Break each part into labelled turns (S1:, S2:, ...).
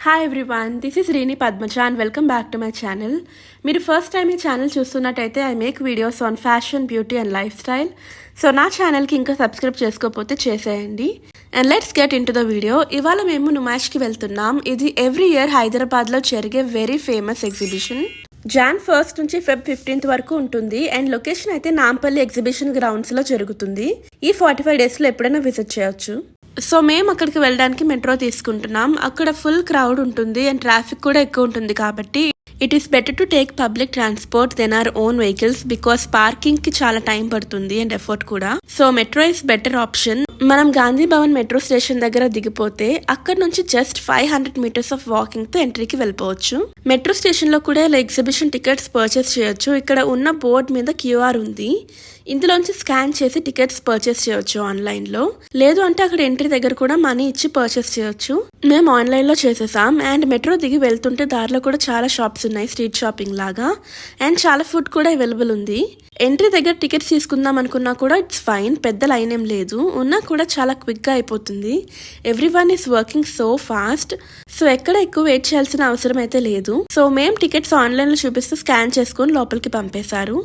S1: Hi everyone, this is Rini Padmaja and welcome back to my channel. మీరు first time ఈ channel చూస్తున్నట్టయితే I make videos on fashion, beauty and lifestyle. So నా ఛానల్కి ఇంకా subscribe చేసుకోకపోతే చేసేయండి. And let's get into the video. ఇవాళ మేము నుమాష్కి వెళ్తున్నాం. ఇది ఎవ్రీ ఇయర్ హైదరాబాద్లో జరిగే very famous exhibition. Jan 1st నుంచి Feb 15th వరకు ఉంటుంది. అండ్ లొకేషన్ అయితే నాంపల్లి ఎగ్జిబిషన్ గ్రౌండ్స్లో జరుగుతుంది. ఈ 45 డేస్లో ఎప్పుడైనా విజిట్ చేయొచ్చు. సో మేము అక్కడికి వెళ్ళడానికి మెట్రో తీసుకుంటున్నాం. అక్కడ ఫుల్ క్రౌడ్ ఉంటుంది అండ్ ట్రాఫిక్ కూడా ఎక్కువ ఉంటుంది కాబట్టి it is better to take public transport then our own vehicles because parking కి చాలా టైం పడుతుంది అండ్ ఎఫర్ట్ కూడా. So metro is better option. మనం గాంధీ భవన్ మెట్రో స్టేషన్ దగ్గర దిగిపోతే అక్కడ నుంచి జస్ట్ 500 మీటర్స్ ఆఫ్ వాకింగ్ తో ఎంట్రీకి వెళ్ళిపోవచ్చు. మెట్రో స్టేషన్ లో కూడా ఇలా ఎగ్జిబిషన్ టికెట్స్ పర్చేస్ చేయొచ్చు. ఇక్కడ ఉన్న బోర్డ్ మీద QR ఉంది. ఇందులోంచి స్కాన్ చేసి టికెట్స్ పర్చేస్ చేయొచ్చు ఆన్లైన్ లో. లేదు అంటే అక్కడ ఎంట్రీ దగ్గర కూడా మనీ ఇచ్చి పర్చేస్ చేయొచ్చు. మేము ఆన్లైన్ లో చేసేసాం. అండ్ మెట్రో దిగి వెళ్తుంటే దారిలో కూడా చాలా షాప్స్ ఉన్నాయి, స్ట్రీట్ షాపింగ్ లాగా. అండ్ చాలా ఫుడ్ కూడా అవైలబుల్ ఉంది. ఎంట్రీ దగ్గర టికెట్స్ తీసుకుందాం అనుకున్నా కూడా ఇట్స్ ఫైన్, పెద్ద లైన్ ఏం లేదు. ఉన్నా కూడా చాలా క్విక్ గా అయిపోతుంది. Everyone is working so fast. So ఎక్కడ ఎక్కువ వెయిట్ చేయాల్సిన అవసరం అయితే లేదు. సో మేము టికెట్స్ ఆన్లైన్ లో చూపిస్తూ స్కాన్ చేసుకుని లోపలికి పంపేశారు.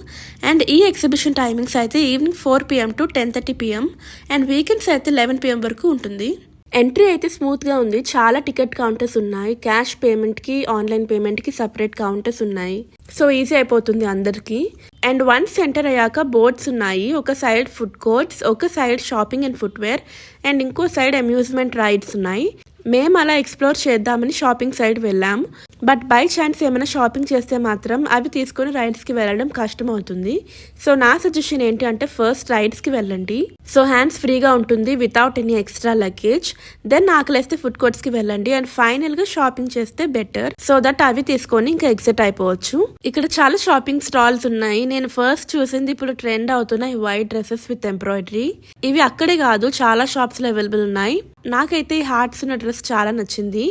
S1: అండ్ ఈ ఎగ్జిబిషన్ టైమింగ్స్ అయితే evening 4 PM to 10:30 PM and weekends అయితే 11 PM వరకు ఉంటుంది. ఎంట్రీ అయితే స్మూత్ గా ఉంది. చాలా టికెట్ కౌంటర్స్ ఉన్నాయి. క్యాష్ పేమెంట్ కి, ఆన్లైన్ పేమెంట్ కి సపరేట్ కౌంటర్స్ ఉన్నాయి. సో ఈజీ అయిపోతుంది అందరికి. అండ్ వన్స్ ఎంటర్ అయ్యాక బోర్డ్స్ ఉన్నాయి. ఒక సైడ్ ఫుడ్ కోర్ట్స్, ఒక side shopping and footwear and ఇంకో సైడ్ అమ్యూజ్మెంట్ రైడ్స్ ఉన్నాయి. మేము అలా ఎక్స్ప్లోర్ చేద్దామని షాపింగ్ సైడ్ వెళ్ళాం. బట్ బై ఛాన్స్ ఏమైనా షాపింగ్ చేస్తే మాత్రం అవి తీసుకుని రైడ్స్కి వెళ్ళడం కష్టం అవుతుంది. సో నా సజెషన్ ఏంటి అంటే ఫస్ట్ రైడ్స్కి వెళ్ళండి. సో హ్యాండ్స్ ఫ్రీగా ఉంటుంది without any extra luggage. Then ఆకలేస్తే ఫుడ్ కోర్ట్స్కి వెళ్ళండి. అండ్ ఫైనల్గా షాపింగ్ చేస్తే బెటర్. సో దట్ అవి తీసుకొని ఇంకా ఎగ్జిట్ అయిపోవచ్చు. ఇక్కడ చాలా షాపింగ్ స్టాల్స్ ఉన్నాయి. నేను ఫస్ట్ చూసింది ఇప్పుడు ట్రెండ్ అవుతున్న ఈ వైట్ డ్రెస్సెస్ విత్ ఎంబ్రాయిడరీ. ఇవి అక్కడే కాదు, చాలా షాప్స్లో అవైలబుల్ ఉన్నాయి. నాకైతే ఈ హార్ట్స్ ఉన్న డ్రెస్ చాలా నచ్చింది.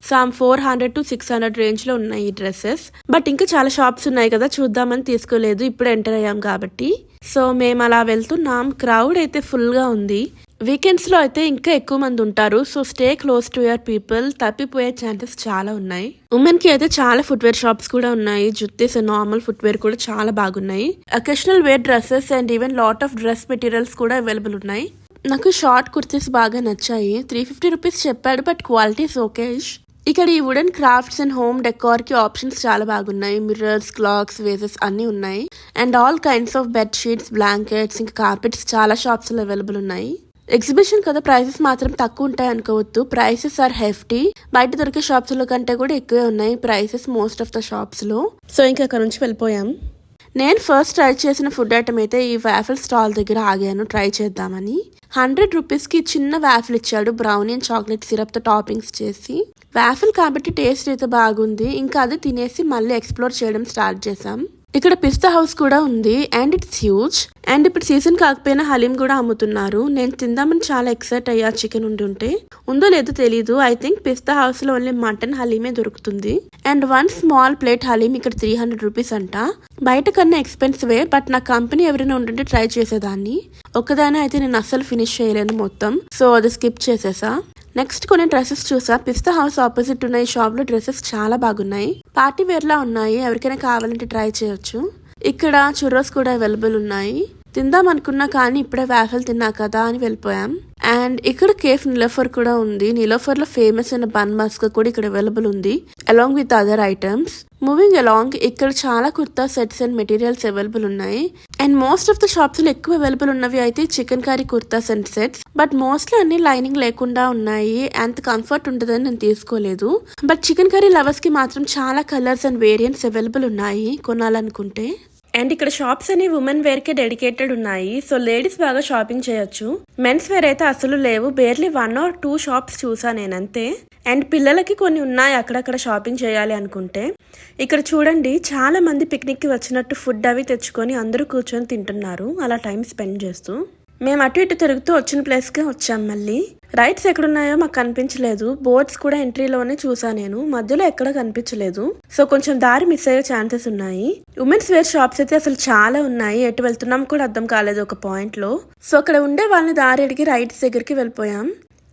S1: సమ్ 400 to 600 రేంజ్ లో ఉన్నాయి ఈ డ్రెస్సెస్. బట్ ఇంకా చాలా షాప్స్ ఉన్నాయి కదా, చూద్దామని తీసుకోలేదు, ఇప్పుడు ఎంటర్ అయ్యాం కాబట్టి. సో మేము అలా వెళ్తున్నాం. క్రౌడ్ అయితే ఫుల్ గా ఉంది. వీకెండ్స్ లో అయితే ఇంకా ఎక్కువ మంది ఉంటారు. So stay close to your people. తప్పిపోయే ఛాన్సెస్ చాలా ఉన్నాయి. ఉమెన్ కి అయితే చాలా ఫుట్వేర్ షాప్స్ కూడా ఉన్నాయి. జుత్తీస్, నార్మల్ ఫుట్వేర్ కూడా చాలా బాగున్నాయి. Occasional wear dresses and even lot of dress materials కూడా అవైలబుల్ ఉన్నాయి. నాకు షార్ట్ కుర్తీస్ బాగా నచ్చాయి. 350 రూపీస్ చెప్పాడు, బట్ క్వాలిటీ ఇస్ ఓకేష్. ఇక్కడ ఈ wooden crafts and home decor కి ఆప్షన్స్ చాలా బాగున్నాయి. మిర్రర్స్, క్లాక్స్, వేసెస్ అన్ని ఉన్నాయి. And all kinds of bed sheets, blankets, ఇంకా కార్పెట్స్ చాలా షాప్స్ లో అవైలబుల్ ఉన్నాయి. ఎగ్జిబిషన్ కదా, ప్రైసెస్ మాత్రం తక్కువ ఉంటాయి అనుకోవద్దు. Prices are hefty. బయట దొరికే షాప్స్ లో కంటే కూడా ఎక్కువే ఉన్నాయి prices most of the shops లో. సో ఇంకా అక్కడ నుంచి వెళ్ళిపోయాం. నేను ఫస్ట్ ట్రై చేసిన ఫుడ్ ఐటమ్ అయితే ఈ వాఫిల్ స్టాల్ దగ్గర ఆగాను ట్రై చేద్దామని. 100 రూపీస్కి చిన్న వాఫిల్ ఇచ్చాడు, బ్రౌనీ అండ్ చాక్లెట్ సిరప్ తో టాపింగ్స్ చేసి. వాఫిల్ కాబట్టి టేస్ట్ అయితే బాగుంది. ఇంకా అది తినేసి మళ్ళీ ఎక్స్ప్లోర్ చేయడం స్టార్ట్ చేసాం. ఇక్కడ పిస్తా హౌస్ కూడా ఉంది అండ్ ఇట్స్ హ్యూజ్. అండ్ ఇప్పుడు సీజన్ కాకపోయినా హలీం కూడా అమ్ముతున్నారు. నేను తిందామని చాలా ఎక్సైట్ అయ్యా. చికెన్ ఉంటే ఉందో లేదో తెలీదు. ఐ థింక్ పిస్తా హౌస్ లో ఓన్లీ మటన్ హలీమే దొరుకుతుంది. అండ్ 1 స్మాల్ ప్లేట్ హలీం ఇక్కడ 300 రూపీస్ అంట. బయట కన్నా ఎక్స్పెన్సివే, బట్ నా కంపెనీ ఎవరైనా ఉంటుంటే ట్రై చేసేదాన్ని. ఒక్కదానే అయితే నేను అస్సలు ఫినిష్ చేయలేను మొత్తం. సో అది స్కిప్ చేసేసా. నెక్స్ట్ కొన్ని డ్రెస్సెస్ చూసా. పిస్తా హౌస్ ఆపోజిట్ ఉన్న ఈ షాప్ లో డ్రెస్సెస్ చాలా బాగున్నాయి. పార్టీ వేర్ లా ఉన్నాయి. ఎవరికైనా కావాలంటే ట్రై చేయొచ్చు. ఇక్కడ చుర్రోస్ కూడా అవైలబుల్ ఉన్నాయి. తిందాం అనుకున్నా కానీ ఇప్పుడే వాఫెల్ తిన్నా కదా అని వెళ్ళిపోయాం. అండ్ ఇక్కడ కేఫ్ నిలోఫర్ కూడా ఉంది. నిలోఫర్ లో ఫేమస్ అయిన బన్ మస్క్ కూడా ఇక్కడ అవైలబుల్ ఉంది along with other items. Moving along, ఇక్కడ చాలా kurta sets and materials available ఉన్నాయి. And most of the shops లో ఎక్కువ అవైలబుల్ ఉన్నవి అయితే chikankari kurtas and sets. But mostly అన్ని లైనింగ్ లేకుండా ఉన్నాయి. అంత కంఫర్ట్ ఉంటుందని నేను తీసుకోలేదు. బట్ చికెన్ కర్రీ లవర్స్ కి మాత్రం చాలా కలర్స్ అండ్ వేరియంట్స్ అవైలబుల్ ఉన్నాయి కొనాలనుకుంటే. అండ్ ఇక్కడ షాప్స్ అని ఉమెన్ వేర్ కి డెడికేటెడ్ ఉన్నాయి. సో లేడీస్ బాగా షాపింగ్ చేయొచ్చు. మెన్స్ వేర్ అయితే అసలు లేవు. బేర్లీ 1 or 2 షాప్స్ చూసా నేనంతే. అండ్ పిల్లలకి కొన్ని ఉన్నాయి అక్కడక్కడ షాపింగ్ చేయాలి అనుకుంటే. ఇక్కడ చూడండి, చాలా మంది పిక్నిక్ కి వచ్చినట్టు ఫుడ్ అవి తెచ్చుకొని అందరూ కూర్చొని తింటున్నారు అలా టైం స్పెండ్ చేస్తూ. మేము అటు ఇటు తిరుగుతూ వచ్చిన ప్లేస్కి వచ్చాం. మళ్ళీ రైడ్స్ ఎక్కడున్నాయో మాకు కనిపించలేదు. బోర్డ్స్ కూడా ఎంట్రీలోనే చూసా నేను, మధ్యలో ఎక్కడ కనిపించలేదు. సో కొంచెం దారి మిస్ అయ్యే ఛాన్సెస్ ఉన్నాయి. ఉమెన్స్ వేర్ షాప్స్ అయితే అసలు చాలా ఉన్నాయి. ఎటు వెళ్తున్నాం కూడా అర్థం కాలేదు ఒక పాయింట్ లో. సో అక్కడ ఉండే వాళ్ళని దారి అడిగి రైడ్స్ దగ్గరికి వెళ్ళిపోయాం.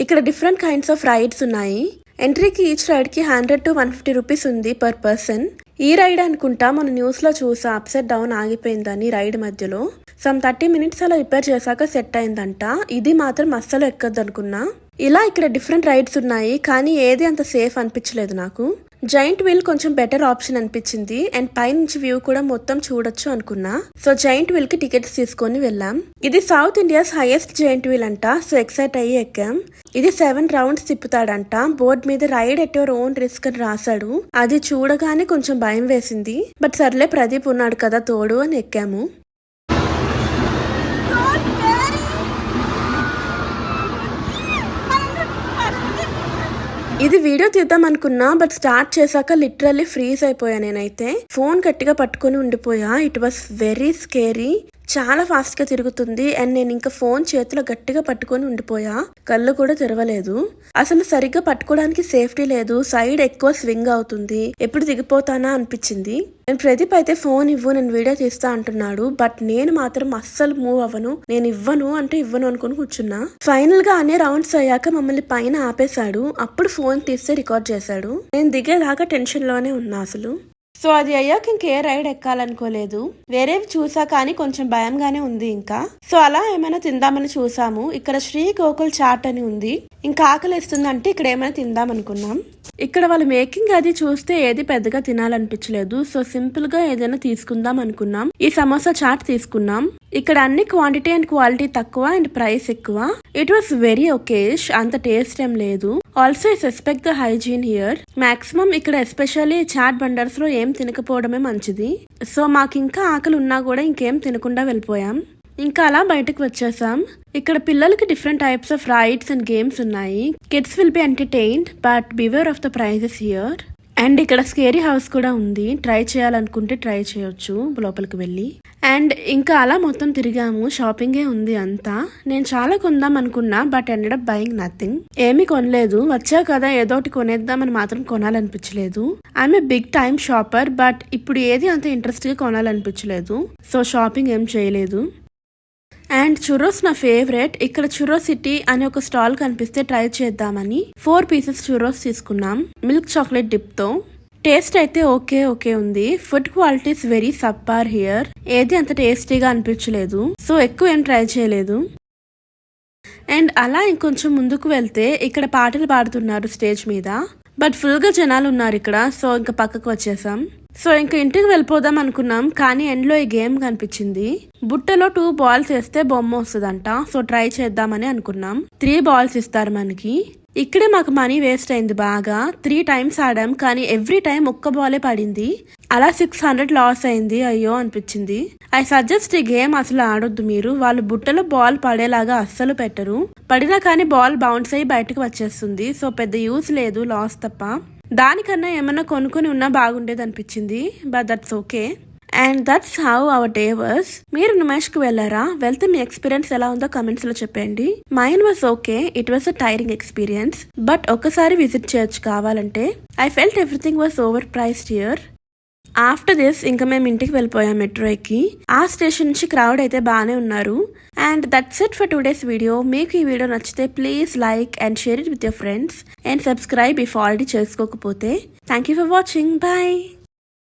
S1: ఇక్కడ డిఫరెంట్ కైండ్స్ ఆఫ్ రైడ్స్ ఉన్నాయి. ఎంట్రీకి ఈచ్ రైడ్కి 100 to 150 రూపీస్ ఉంది పర్ పర్సన్. ఈ రైడ్ అనుకుంటా మన న్యూస్లో చూసా అప్సెట్ డౌన్ ఆగిపోయిందని రైడ్ మధ్యలో. సమ్ 30 minutes అలా రిపేర్ చేశాక సెట్ అయిందంట. ఇది మాత్రం అస్సలు ఎక్కద్దు అనుకున్నా. ఇలా ఇక్కడ డిఫరెంట్ రైడ్స్ ఉన్నాయి, కానీ ఏది అంత సేఫ్ అనిపించలేదు నాకు. జైంట్ వీల్ కొంచెం బెటర్ ఆప్షన్ అనిపించింది అండ్ పైనుంచి వ్యూ కూడా మొత్తం చూడొచ్చు అనుకున్నా. సో జైంట్ వీల్ కి టికెట్స్ తీసుకొని వెళ్ళాం. ఇది south India's highest giant wheel అంట. సో ఎక్సైట్ అయ్యి ఎక్కాం. ఇది 7 rounds తిప్పుతాడంట. బోర్డ్ మీద ride at your own risk అని రాశాడు. అది చూడగానే కొంచెం భయం వేసింది. బట్ సర్లే ప్రదీప్ ఉన్నాడు కదా తోడు అని ఎక్కాము. ఇది వీడియో తీద్దాం అనుకున్నా, బట్ స్టార్ట్ చేశాక లిటరల్లీ ఫ్రీజ్ అయిపోయా. నేనైతే ఫోన్ గట్టిగా పట్టుకొని ఉండిపోయా. It was very scary. చాలా ఫాస్ట్ గా తిరుగుతుంది అండ్ నేను ఇంకా ఫోన్ చేతిలో గట్టిగా పట్టుకొని ఉండిపోయా. కళ్ళు కూడా తెరవలేదు. అసలు సరిగ్గా పట్టుకోవడానికి సేఫ్టీ లేదు. సైడ్ ఎక్కువ స్వింగ్ అవుతుంది. ఎప్పుడు దిగిపోతానా అనిపించింది. నేను ప్రదీప్ అయితే ఫోన్ ఇవ్వు, నేను వీడియో తీస్తా అంటున్నాడు. బట్ నేను మాత్రం అస్సలు మూవ్ అవ్వను. నేను ఇవ్వను అంటే ఇవ్వను అనుకుని కూర్చున్నా. ఫైనల్ గా అనే రౌండ్స్ అయ్యాక మమ్మల్ని పైన ఆపేశాడు. అప్పుడు ఫోన్ తీస్తే రికార్డ్ చేశాడు. నేను దిగేదాకా టెన్షన్ లోనే ఉన్నా అసలు. సో అది అయ్యాక ఇంకే రైడ్ ఎక్కాలనుకోలేదు. వేరేవి చూసా కానీ కొంచెం భయంగానే ఉంది ఇంకా. సో అలా ఏమైనా తిందామని చూసాము. ఇక్కడ శ్రీ గోకుల్ చాట్ అని ఉంది. ఇంకా ఆకలిస్తుందంటే ఇక్కడ ఏమైనా తిందాం అనుకున్నాం. ఇక్కడ వాళ్ళు మేకింగ్ అది చూస్తే ఏది పెద్దగా తినాలనిపించలేదు. సో సింపుల్ గా ఏదైనా తీసుకుందాం అనుకున్నాం. ఈ సమోసా చాట్ తీసుకున్నాం. ఇక్కడ అన్ని క్వాంటిటీ అండ్ క్వాలిటీ తక్కువ అండ్ ప్రైస్ ఎక్కువ. It was very okayish. అంత టేస్ట్ ఏం లేదు. Also I suspect the hygiene here. Maximum ఇక్కడ ఎస్పెషల్లీ చాట్ బండర్స్ లో ఏం తినకపోవడమే మంచిది. సో మాకు ఇంకా ఆకలి ఉన్నా కూడా ఇంకేం తినకుండా వెళ్ళిపోయాం. ఇంకా అలా బయటకు వచ్చేసాం. ఇక్కడ పిల్లలకి different types of rides and games ఉన్నాయి. Kids will be entertained but beware of the prices here. And ఇక్కడ స్కేరీ హౌస్ కూడా ఉంది. ట్రై చేయాలనుకుంటే ట్రై చేయొచ్చు లోపలికి వెళ్ళి. అండ్ ఇంకా అలా మొత్తం తిరిగాము. షాపింగే ఉంది అంతా. నేను చాలా కొందాం అనుకున్నా but ended up buying nothing. ఏమీ కొనలేదు. వచ్చా కదా ఏదోటి కొనేద్దామని మాత్రం కొనాలనిపించలేదు. I'm a big time shopper but ఇప్పుడు ఏది అంత ఇంట్రెస్ట్ గా కొనాలనిపించలేదు. సో షాపింగ్ ఏం చేయలేదు. అండ్ చురోస్ నా ఫేవరెట్. ఇక్కడ చురో సిటీ అనే ఒక స్టాల్ కనిపిస్తే ట్రై చేద్దామని 4 pieces చురోస్ తీసుకున్నాం మిల్క్ చాక్లెట్ డిప్ తో. టేస్ట్ అయితే ఓకే ఉంది. Food quality is very సబ్పార్ here. ఏది అంత టేస్టీగా అనిపించలేదు. సో ఎక్కువ ఏం ట్రై చేయలేదు. అండ్ అలా ఇంకొంచెం ముందుకు వెళ్తే ఇక్కడ పాటలు పాడుతున్నారు స్టేజ్ మీద. బట్ ఫుల్ గా జనాలు ఉన్నారు ఇక్కడ. సో ఇంకా పక్కకు వచ్చేసాం. సో ఇంకా ఇంటికి వెళ్ళిపోదాం అనుకున్నాం. కానీ ఎండ్ లో ఈ గేమ్ కనిపించింది. బుట్టలో 2 balls వేస్తే బొమ్మ వస్తుందంట. సో ట్రై చేద్దామని అనుకున్నాం. 3 balls ఇస్తారు మనకి. ఇక్కడే మాకు మనీ వేస్ట్ అయింది బాగా. 3 times ఆడాం కానీ ఎవ్రీ టైం ఒక్క బాలే పడింది. అలా 600 లాస్ అయింది. అయ్యో అనిపించింది. ఐ సజెస్ట్ ఈ గేమ్ అసలు ఆడొద్దు మీరు. వాళ్ళు బుట్టలో బాల్ పడేలాగా అస్సలు పెట్టరు. పడినా కానీ బాల్ బౌన్స్ అయ్యి బయటకు వచ్చేస్తుంది. సో పెద్ద యూజ్ లేదు, లాస్ తప్ప. దానికన్నా ఏమన్నా కొనుక్కొని ఉన్నా బాగుండేది అనిపించింది. But that's okay. And that's how our day was. మీరు నిమేష్ కి వెళ్ళారా? వెళ్తే మీ ఎక్స్పీరియన్స్ ఎలా ఉందో కమెంట్స్ లో చెప్పండి. Mine was okay. It was a tiring experience but ఒకసారి విజిట్ చేయొచ్చు కావాలంటే. I felt everything was over priced here. After this ఇంకా మేము ఇంటికి వెళ్ళిపోయాం మెట్రో ఎక్కి. ఆ స్టేషన్ నుంచి క్రౌడ్ అయితే బాగానే ఉన్నారు. And that's it for today's video. మీకు ఈ వీడియో నచ్చితే please like and share it with your friends and subscribe if already చేసుకోకపోతే. Thank you for watching. Bye.